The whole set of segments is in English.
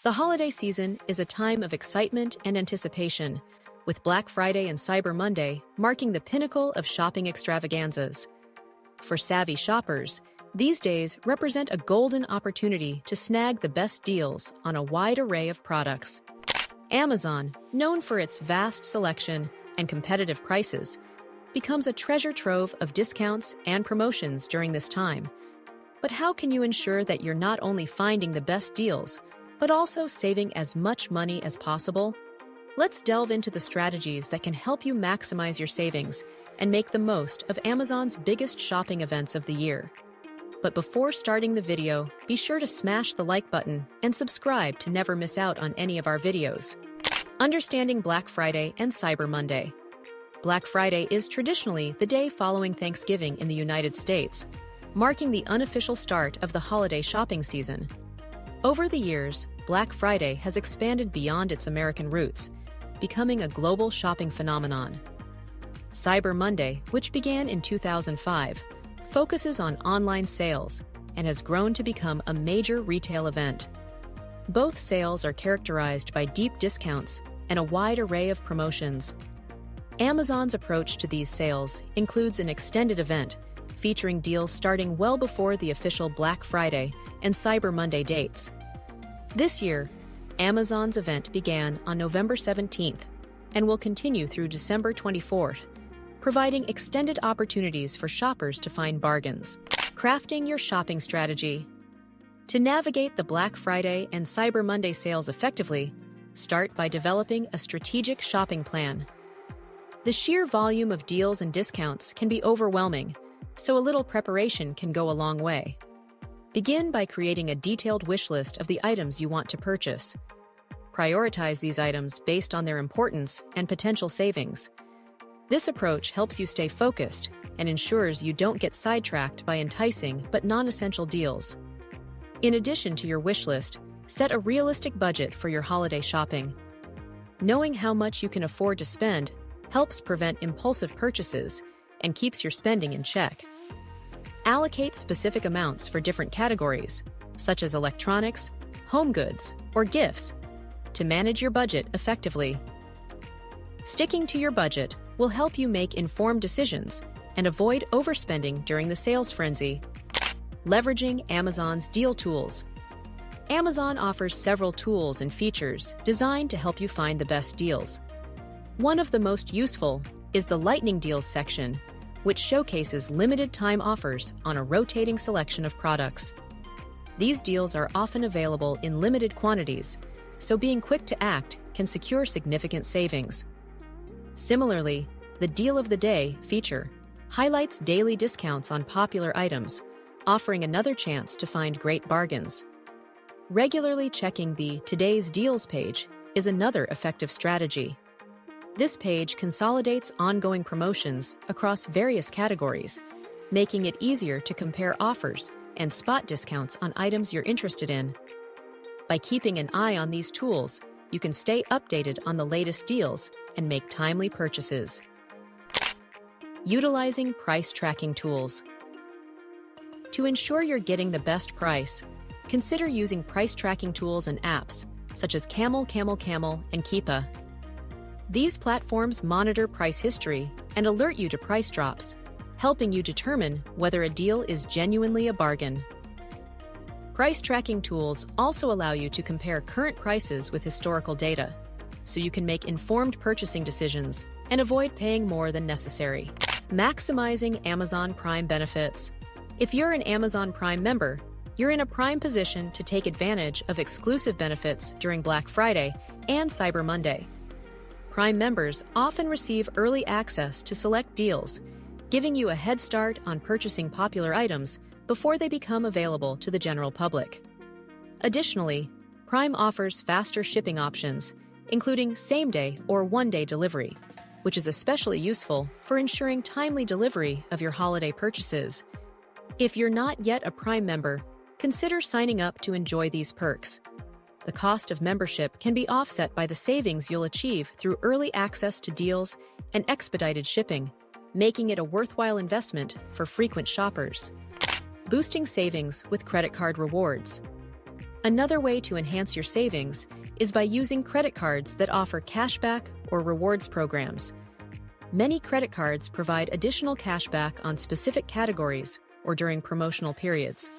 The holiday season is a time of excitement and anticipation, with Black Friday and Cyber Monday marking the pinnacle of shopping extravaganzas. For savvy shoppers, these days represent a golden opportunity to snag the best deals on a wide array of products. Amazon, known for its vast selection and competitive prices, becomes a treasure trove of discounts and promotions during this time. But how can you ensure that you're not only finding the best deals, but also saving as much money as possible? Let's delve into the strategies that can help you maximize your savings and make the most of Amazon's biggest shopping events of the year. But before starting the video, be sure to smash the like button and subscribe to never miss out on any of our videos. Understanding Black Friday and Cyber Monday. Black Friday is traditionally the day following Thanksgiving in the United States, marking the unofficial start of the holiday shopping season. Over the years, Black Friday has expanded beyond its American roots, becoming a global shopping phenomenon. Cyber Monday, which began in 2005, focuses on online sales and has grown to become a major retail event. Both sales are characterized by deep discounts and a wide array of promotions. Amazon's approach to these sales includes an extended event featuring deals starting well before the official Black Friday and Cyber Monday dates. This year, Amazon's event began on November 17th and will continue through December 24th, providing extended opportunities for shoppers to find bargains. Crafting your shopping strategy. To navigate the Black Friday and Cyber Monday sales effectively, start by developing a strategic shopping plan. The sheer volume of deals and discounts can be overwhelming, so a little preparation can go a long way. Begin by creating a detailed wish list of the items you want to purchase. Prioritize these items based on their importance and potential savings. This approach helps you stay focused and ensures you don't get sidetracked by enticing but non-essential deals. In addition to your wish list, set a realistic budget for your holiday shopping. Knowing how much you can afford to spend helps prevent impulsive purchases and keeps your spending in check. Allocate specific amounts for different categories, such as electronics, home goods, or gifts, to manage your budget effectively. Sticking to your budget will help you make informed decisions and avoid overspending during the sales frenzy. Leveraging Amazon's deal tools. Amazon offers several tools and features designed to help you find the best deals. One of the most useful is the Lightning Deals section, which showcases limited-time offers on a rotating selection of products. These deals are often available in limited quantities, so being quick to act can secure significant savings. Similarly, the Deal of the Day feature highlights daily discounts on popular items, offering another chance to find great bargains. Regularly checking the Today's Deals page is another effective strategy. This page consolidates ongoing promotions across various categories, making it easier to compare offers and spot discounts on items you're interested in. By keeping an eye on these tools, you can stay updated on the latest deals and make timely purchases. Utilizing price tracking tools. To ensure you're getting the best price, consider using price tracking tools and apps such as Camel, and Keepa. These platforms monitor price history and alert you to price drops, helping you determine whether a deal is genuinely a bargain. Price tracking tools also allow you to compare current prices with historical data, so you can make informed purchasing decisions and avoid paying more than necessary. Maximizing Amazon Prime benefits. If you're an Amazon Prime member, you're in a prime position to take advantage of exclusive benefits during Black Friday and Cyber Monday. Prime members often receive early access to select deals, giving you a head start on purchasing popular items before they become available to the general public. Additionally, Prime offers faster shipping options, including same-day or one-day delivery, which is especially useful for ensuring timely delivery of your holiday purchases. If you're not yet a Prime member, consider signing up to enjoy these perks. The cost of membership can be offset by the savings you'll achieve through early access to deals and expedited shipping, making it a worthwhile investment for frequent shoppers. Boosting savings with credit card rewards. Another way to enhance your savings is by using credit cards that offer cashback or rewards programs. Many credit cards provide additional cashback on specific categories or during promotional periods.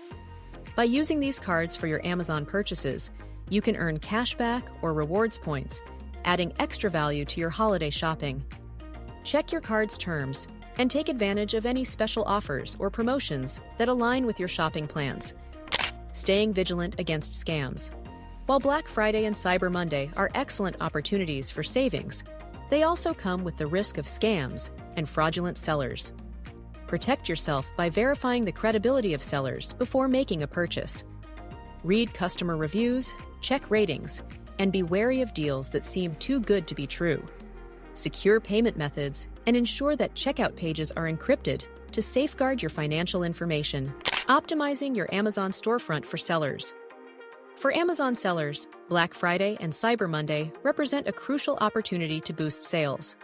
By using these cards for your Amazon purchases, you can earn cashback or rewards points, adding extra value to your holiday shopping. Check your card's terms and take advantage of any special offers or promotions that align with your shopping plans. Staying vigilant against scams. While Black Friday and Cyber Monday are excellent opportunities for savings, they also come with the risk of scams and fraudulent sellers. Protect yourself by verifying the credibility of sellers before making a purchase. Read customer reviews, check ratings, and be wary of deals that seem too good to be true. Secure payment methods and ensure that checkout pages are encrypted to safeguard your financial information. Optimizing your Amazon storefront for sellers. For Amazon sellers, Black Friday and Cyber Monday represent a crucial opportunity to boost sales.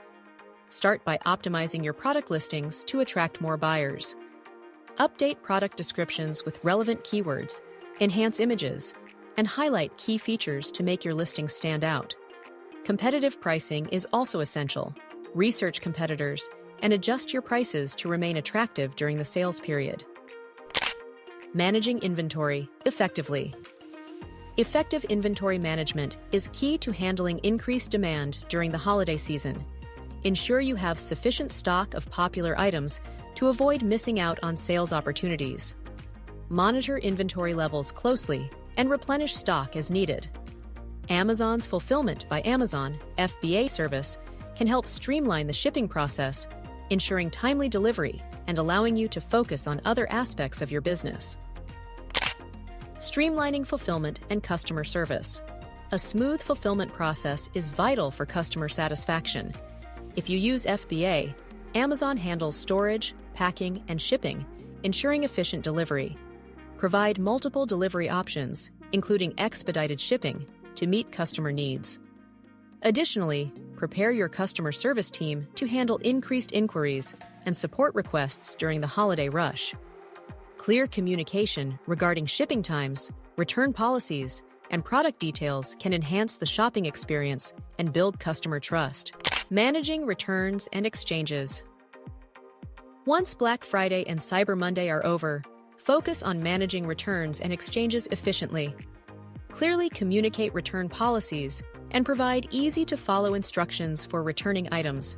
Start by optimizing your product listings to attract more buyers. Update product descriptions with relevant keywords, enhance images, and highlight key features to make your listings stand out. Competitive pricing is also essential. Research competitors and adjust your prices to remain attractive during the sales period. Managing inventory effectively. Effective inventory management is key to handling increased demand during the holiday season. Ensure you have sufficient stock of popular items to avoid missing out on sales opportunities. Monitor inventory levels closely and replenish stock as needed. Amazon's Fulfillment by Amazon (FBA) service can help streamline the shipping process, ensuring timely delivery and allowing you to focus on other aspects of your business. Streamlining fulfillment and customer service. A smooth fulfillment process is vital for customer satisfaction. If you use FBA, Amazon handles storage, packing, and shipping, ensuring efficient delivery. Provide multiple delivery options, including expedited shipping, to meet customer needs. Additionally, prepare your customer service team to handle increased inquiries and support requests during the holiday rush. Clear communication regarding shipping times, return policies, and product details can enhance the shopping experience and build customer trust. Managing returns and exchanges. Once Black Friday and Cyber Monday are over, focus on managing returns and exchanges efficiently. Clearly communicate return policies and provide easy-to-follow instructions for returning items.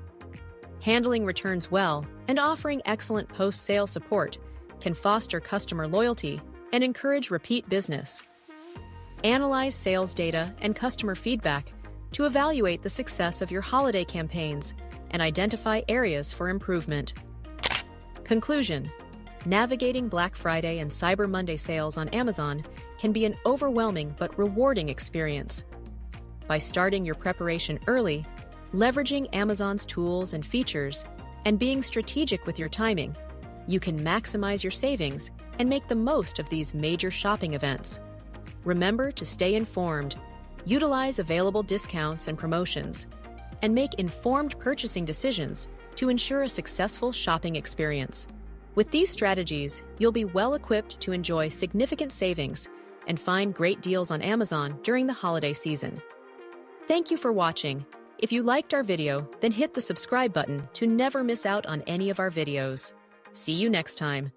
Handling returns well and offering excellent post-sale support can foster customer loyalty and encourage repeat business. Analyze sales data and customer feedback to evaluate the success of your holiday campaigns and identify areas for improvement. Conclusion: navigating Black Friday and Cyber Monday sales on Amazon can be an overwhelming but rewarding experience. By starting your preparation early, leveraging Amazon's tools and features, and being strategic with your timing, you can maximize your savings and make the most of these major shopping events. Remember to stay informed, utilize available discounts and promotions, and make informed purchasing decisions to ensure a successful shopping experience. With these strategies, you'll be well equipped to enjoy significant savings and find great deals on Amazon during the holiday season. Thank you for watching. If you liked our video, then hit the subscribe button to never miss out on any of our videos. See you next time.